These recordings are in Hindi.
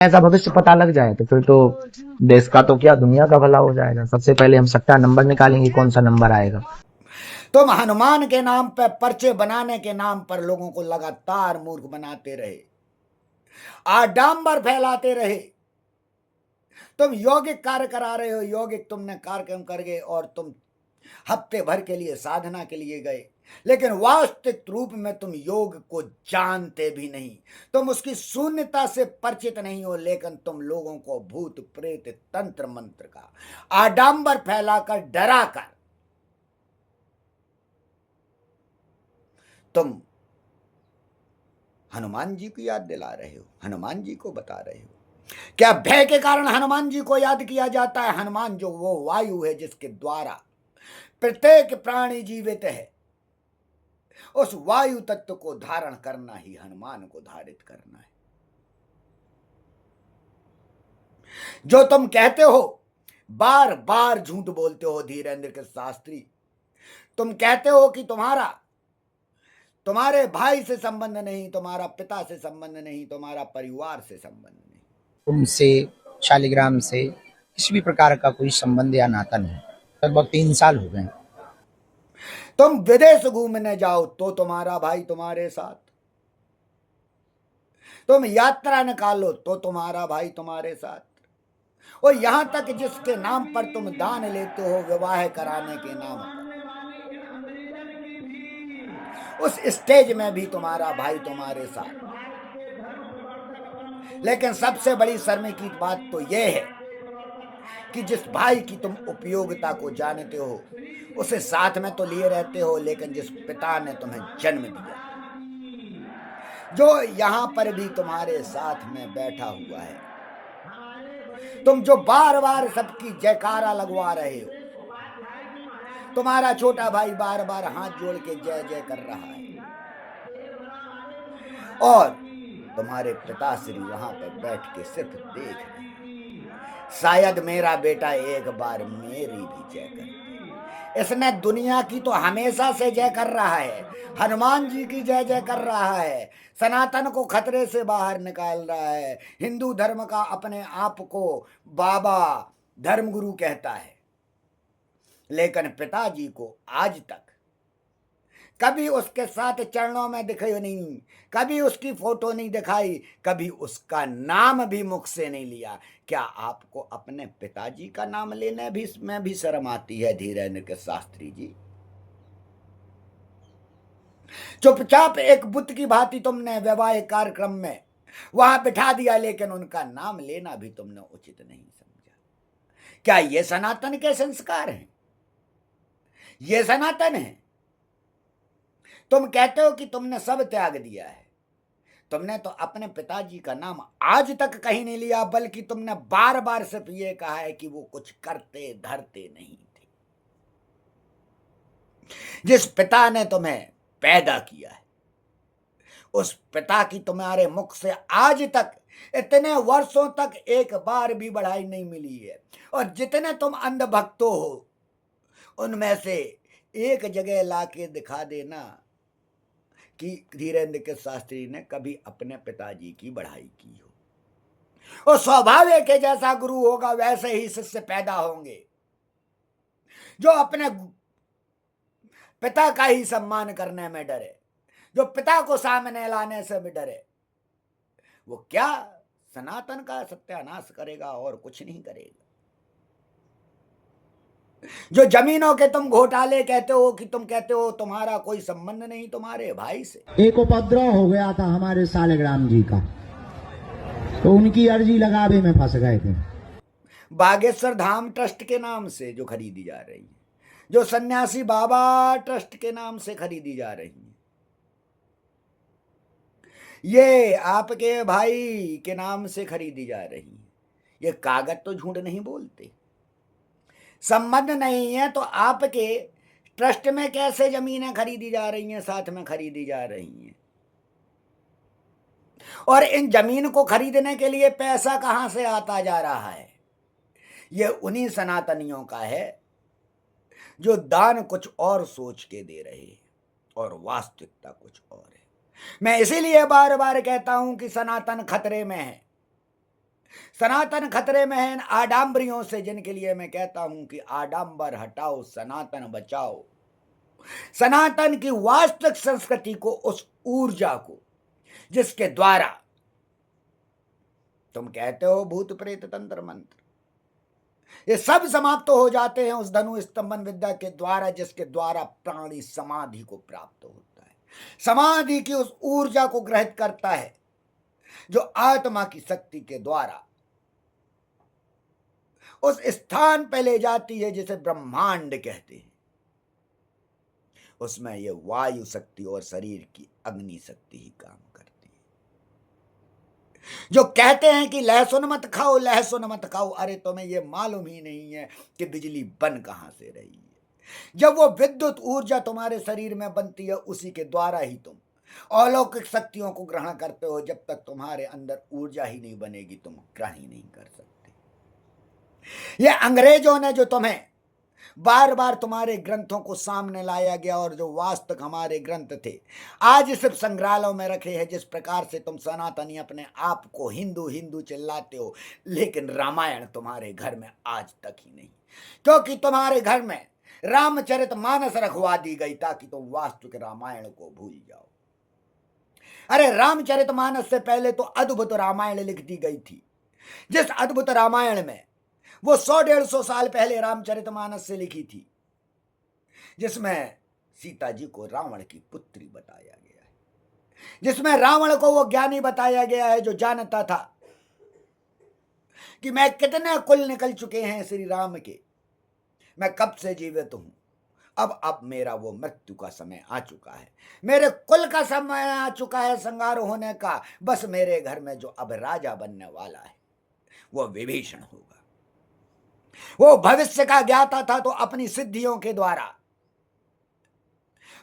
ऐसा भविष्य पता लग जाए तो फिर तो देश का तो क्या दुनिया का भला हो जाएगा। सबसे पहले हम सट्टा नंबर निकालेंगे, कौन सा नंबर आएगा। तुम हनुमान के नाम पर, पर्चे बनाने के नाम पर लोगों को लगातार मूर्ख बनाते रहे, आडांबर फैलाते रहे। तुम यौगिक कार्य करा रहे हो, यौगिक तुमने कार्यक्रम कर गए और तुम हफ्ते भर के लिए साधना के लिए गए, लेकिन वास्तविक रूप में तुम योग को जानते भी नहीं। तुम उसकी शून्यता से परिचित नहीं हो, लेकिन तुम लोगों को भूत प्रेत तंत्र मंत्र का आडंबर फैलाकर, डराकर तुम हनुमान जी को याद दिला रहे हो, हनुमान जी को बता रहे हो। क्या भय के कारण हनुमान जी को याद किया जाता है? हनुमान जो वो वायु है जिसके द्वारा प्रत्येक प्राणी जीवित है, उस वायु तत्व को धारण करना ही हनुमान को धारित करना है। जो तुम कहते हो, बार बार झूठ बोलते हो धीरेन्द्र के शास्त्री। तुम कहते हो कि तुम्हारे भाई से संबंध नहीं, तुम्हारा पिता से संबंध नहीं, तुम्हारा परिवार से संबंध नहीं, तुमसे, शालिग्राम से किसी भी प्रकार का कोई संबंध या नाता नहीं। लगभग 3 साल हो गए। तुम विदेश घूमने जाओ तो तुम्हारा भाई तुम्हारे साथ, तुम यात्रा निकालो तो तुम्हारा भाई तुम्हारे साथ, और यहां तक जिसके नाम पर तुम दान लेते हो विवाह कराने के नाम पर, उस स्टेज में भी तुम्हारा भाई तुम्हारे साथ। लेकिन सबसे बड़ी शर्म की बात तो यह है कि जिस भाई की तुम उपयोगिता को जानते हो, उसे साथ में तो लिए रहते हो, लेकिन जिस पिता ने तुम्हें जन्म दिया, जो यहां पर भी तुम्हारे साथ में बैठा हुआ है, तुम जो बार बार सबकी जयकारा लगवा रहे हो, तुम्हारा छोटा भाई बार बार हाथ जोड़ के जय जय कर रहा है, और तुम्हारे पिताश्री वहां पर बैठ के सिर्फ देख रहे हैं। शायद मेरा बेटा एक बार मेरी भी जय कर दे। इसने दुनिया की तो हमेशा से जय कर रहा है, हनुमान जी की जय जय कर रहा है, सनातन को खतरे से बाहर निकाल रहा है, हिंदू धर्म का अपने आप को बाबा धर्मगुरु कहता है। लेकिन पिताजी को आज तक कभी उसके साथ चरणों में दिखे नहीं, कभी उसकी फोटो नहीं दिखाई, कभी उसका नाम भी मुख से नहीं लिया। क्या आपको अपने पिताजी का नाम लेने भी में भी शर्म आती है धीरेन्द्र के शास्त्री जी? चुपचाप एक बुत की भांति तुमने वैवाहिक कार्यक्रम में वहां बिठा दिया, लेकिन उनका नाम लेना भी तुमने उचित नहीं समझा। क्या ये सनातन के संस्कार हैं? ये सनातन है? तुम कहते हो कि तुमने सब त्याग दिया है, तुमने तो अपने पिताजी का नाम आज तक कहीं नहीं लिया, बल्कि तुमने बार बार सिर्फ ये कहा है कि वो कुछ करते धरते नहीं थे। जिस पिता ने तुम्हें पैदा किया है, उस पिता की तुम्हारे मुख से आज तक इतने वर्षों तक एक बार भी बढ़ाई नहीं मिली है। और जितने तुम अंधभक्तो हो, उनमें से एक जगह लाके दिखा देना कि धीरेन्द्र के शास्त्री ने कभी अपने पिताजी की बढ़ाई की हो। और स्वाभाविक है, जैसा गुरु होगा वैसे ही शिष्य पैदा होंगे, जो अपने पिता का ही सम्मान करने में डरे, जो पिता को सामने लाने से भी डरे, वो क्या सनातन का सत्यानाश करेगा और कुछ नहीं करेगा। जो जमीनों के तुम घोटाले कहते हो कि तुम कहते हो तुम्हारा कोई संबंध नहीं तुम्हारे भाई से। एक उपद्रव हो गया था हमारे शालिग्राम जी का, तो उनकी अर्जी लगावे में फंस गए थे। बागेश्वर धाम ट्रस्ट के नाम से जो खरीदी जा रही है, जो सन्यासी बाबा ट्रस्ट के नाम से खरीदी जा रही है, ये आपके भाई के नाम से खरीदी जा रही है। ये कागज तो झूठ नहीं बोलते। संबंध नहीं है तो आपके ट्रस्ट में कैसे जमीनें खरीदी जा रही हैं, साथ में खरीदी जा रही हैं? और इन जमीन को खरीदने के लिए पैसा कहां से आता जा रहा है? ये उन्हीं सनातनियों का है जो दान कुछ और सोच के दे रहे हैं और वास्तविकता कुछ और है। मैं इसीलिए बार बार कहता हूं कि सनातन खतरे में है। सनातन खतरे में है इन आडंबरियों से, जिनके लिए मैं कहता हूं कि आडंबर हटाओ, सनातन बचाओ। सनातन की वास्तविक संस्कृति को, उस ऊर्जा को जिसके द्वारा तुम कहते हो भूत प्रेत तंत्र मंत्र, ये सब समाप्त हो जाते हैं उस धनु स्तंभन विद्या के द्वारा, जिसके द्वारा प्राणी समाधि को प्राप्त होता है। समाधि की उस ऊर्जा को ग्रहित करता है जो आत्मा की शक्ति के द्वारा उस स्थान पे ले जाती है जिसे ब्रह्मांड कहते हैं। उसमें ये वायु शक्ति और शरीर की अग्नि शक्ति ही काम करती है। जो कहते हैं कि लहसुन मत खाओ, लहसुन मत खाओ, अरे तुम्हें ये मालूम ही नहीं है कि बिजली बन कहां से रही है। जब वो विद्युत ऊर्जा तुम्हारे शरीर में बनती है, उसी के द्वारा ही तुम अलौकिक शक्तियों को ग्रहण करते हो। जब तक तुम्हारे अंदर ऊर्जा ही नहीं बनेगी, तुम ग्रहण ही नहीं कर सकते। ये अंग्रेजों ने जो तुम्हें बार बार तुम्हारे ग्रंथों को सामने लाया गया, और जो वास्तविक हमारे ग्रंथ थे आज सिर्फ संग्रहालयों में रखे हैं। जिस प्रकार से तुम सनातनी अपने आप को हिंदू हिंदू चिल्लाते हो, लेकिन रामायण तुम्हारे घर में आज तक ही नहीं, क्योंकि तुम्हारे घर में रामचरितमानस रखवा दी गई ताकि तुम वास्तविक रामायण को भूल जाओ। अरे रामचरितमानस से पहले तो अद्भुत रामायण लिख दी गई थी, जिस अद्भुत रामायण में वो 100-150 साल पहले रामचरितमानस से लिखी थी, जिसमें सीता जी को रावण की पुत्री बताया गया है, जिसमें रावण को वो ज्ञानी बताया गया है जो जानता था कि मैं कितने कुल निकल चुके हैं श्री राम के, मैं कब से जीवित हूं, अब मेरा वो मृत्यु का समय आ चुका है, मेरे कुल का समय आ चुका है संहार होने का। बस मेरे घर में जो अब राजा बनने वाला है वो विभीषण होगा। वो भविष्य का ज्ञाता था, तो अपनी सिद्धियों के द्वारा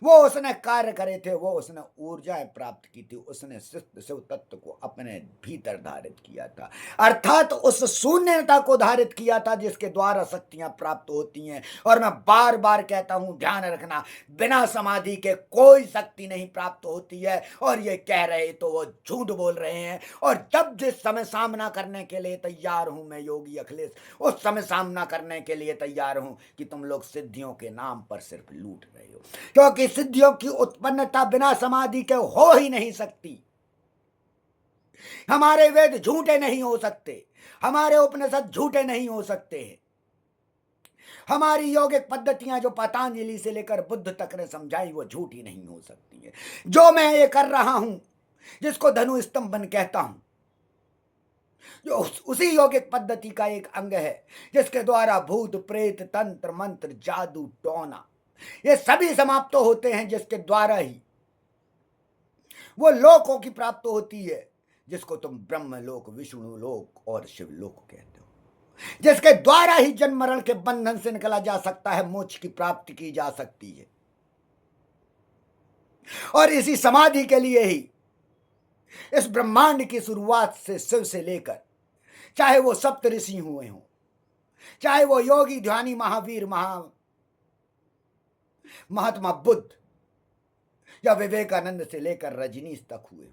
वो उसने कार्य करे थे, वो उसने ऊर्जाएं प्राप्त की थी, उसने शिव तत्व को अपने भीतर धारित किया था, अर्थात उस शून्यता को धारित किया था जिसके द्वारा शक्तियां प्राप्त होती हैं। और मैं बार बार कहता हूं, ध्यान रखना, बिना समाधि के कोई शक्ति नहीं प्राप्त होती है। और ये कह रहे तो वो झूठ बोल रहे हैं। और जब जिस समय सामना करने के लिए तैयार हूं मैं योगी अखिलेश, उस समय सामना करने के लिए तैयार हूं कि तुम लोग सिद्धियों के नाम पर सिर्फ लूट रहे हो, क्योंकि सिद्धियों की उत्पन्नता बिना समाधि के हो ही नहीं सकती। हमारे वेद झूठे नहीं हो सकते, हमारे उपनिषद झूठे नहीं हो सकते हैं, हमारी यौगिक पद्धतियां जो पतंजलि से लेकर बुद्ध तक ने समझाई वो झूठी नहीं हो सकती है। जो मैं ये कर रहा हूं, जिसको धनु स्तंभन कहता हूं, जो उसी यौगिक पद्धति का एक अंग है, जिसके द्वारा भूत प्रेत तंत्र मंत्र जादू टोना ये सभी समाप्त होते हैं, जिसके द्वारा ही वो लोकों की प्राप्त होती है, जिसको तुम ब्रह्म लोक, विष्णु लोक और शिव लोक कहते हो, जिसके द्वारा ही जन्म मरण के बंधन से निकला जा सकता है, मोक्ष की प्राप्ति की जा सकती है। और इसी समाधि के लिए ही इस ब्रह्मांड की शुरुआत से शिव से लेकर, चाहे वो सप्त ऋषि हुए हों, चाहे वो योगी ध्यानी महावीर महात्मा बुद्ध या विवेकानंद से लेकर रजनीश तक हुए,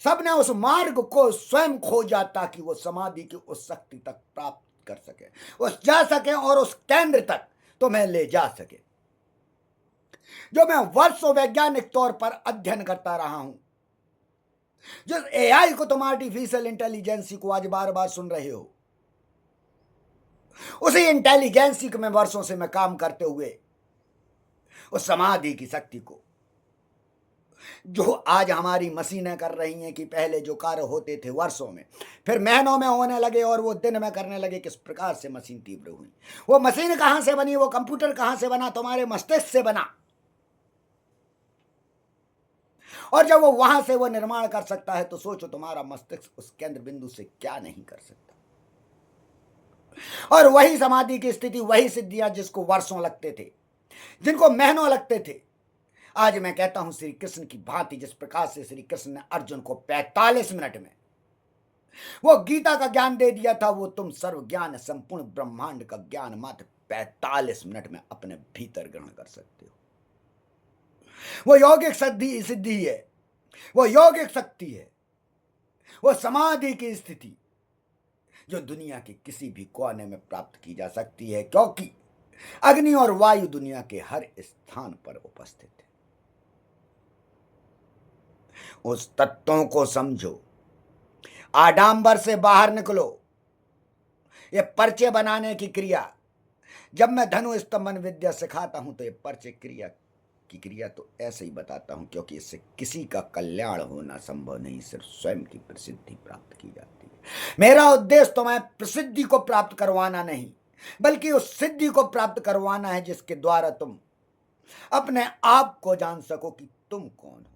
सबने उस मार्ग को स्वयं खोजा ताकि वो समाधि की उस शक्ति तक प्राप्त कर सके, उस जा सके और उस केंद्र तक तुम्हें ले जा सके, जो मैं वर्षों वैज्ञानिक तौर पर अध्ययन करता रहा हूं। जिस एआई को तुम आर्टिफिशियल इंटेलिजेंसी को आज बार बार सुन रहे हो, उसी इंटेलिजेंसी में वर्षों से मैं काम करते हुए उस समाधि की शक्ति को, जो आज हमारी मशीनें कर रही हैं कि पहले जो कार्य होते थे वर्षों में, फिर महीनों में होने लगे और वो दिन में करने लगे, किस प्रकार से मशीन तीव्र हुई। वो मशीन कहां से बनी, वो कंप्यूटर कहां से बना, तुम्हारे मस्तिष्क से बना। और जब वो वहां से वो निर्माण कर सकता है, तो सोचो तुम्हारा मस्तिष्क उस केंद्र बिंदु से क्या नहीं कर सकता। और वही समाधि की स्थिति, वही सिद्धियां जिसको वर्षों लगते थे, जिनको महीनों लगते थे, आज मैं कहता हूं श्री कृष्ण की भांति, जिस प्रकार से श्री कृष्ण ने अर्जुन को 45 मिनट में वो गीता का ज्ञान दे दिया था, वो तुम सर्व ज्ञान संपूर्ण ब्रह्मांड का ज्ञान मात्र 45 मिनट में अपने भीतर ग्रहण कर सकते हो। वो यौगिक सिद्धि है, वो यौगिक शक्ति है, वो समाधि की स्थिति, जो दुनिया के किसी भी कोने में प्राप्त की जा सकती है, क्योंकि अग्नि और वायु दुनिया के हर स्थान पर उपस्थित है। उस तत्वों को समझो, आडंबर से बाहर निकलो। ये पर्चे बनाने की क्रिया, जब मैं धनु स्तंभन विद्या सिखाता हूं तो ये पर्चे क्रिया की क्रिया तो ऐसे ही बताता हूं, क्योंकि इससे किसी का कल्याण होना संभव नहीं, सिर्फ स्वयं की प्रसिद्धि प्राप्त की जाती है। मेरा उद्देश्य तुम्हें प्रसिद्धि को प्राप्त करवाना नहीं, बल्कि उस सिद्धि को प्राप्त करवाना है जिसके द्वारा तुम अपने आप को जान सको कि तुम कौन हो,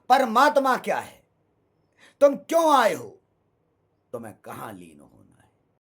परमात्मा क्या है, तुम क्यों आए हो, तुम्हें कहां लीन हो।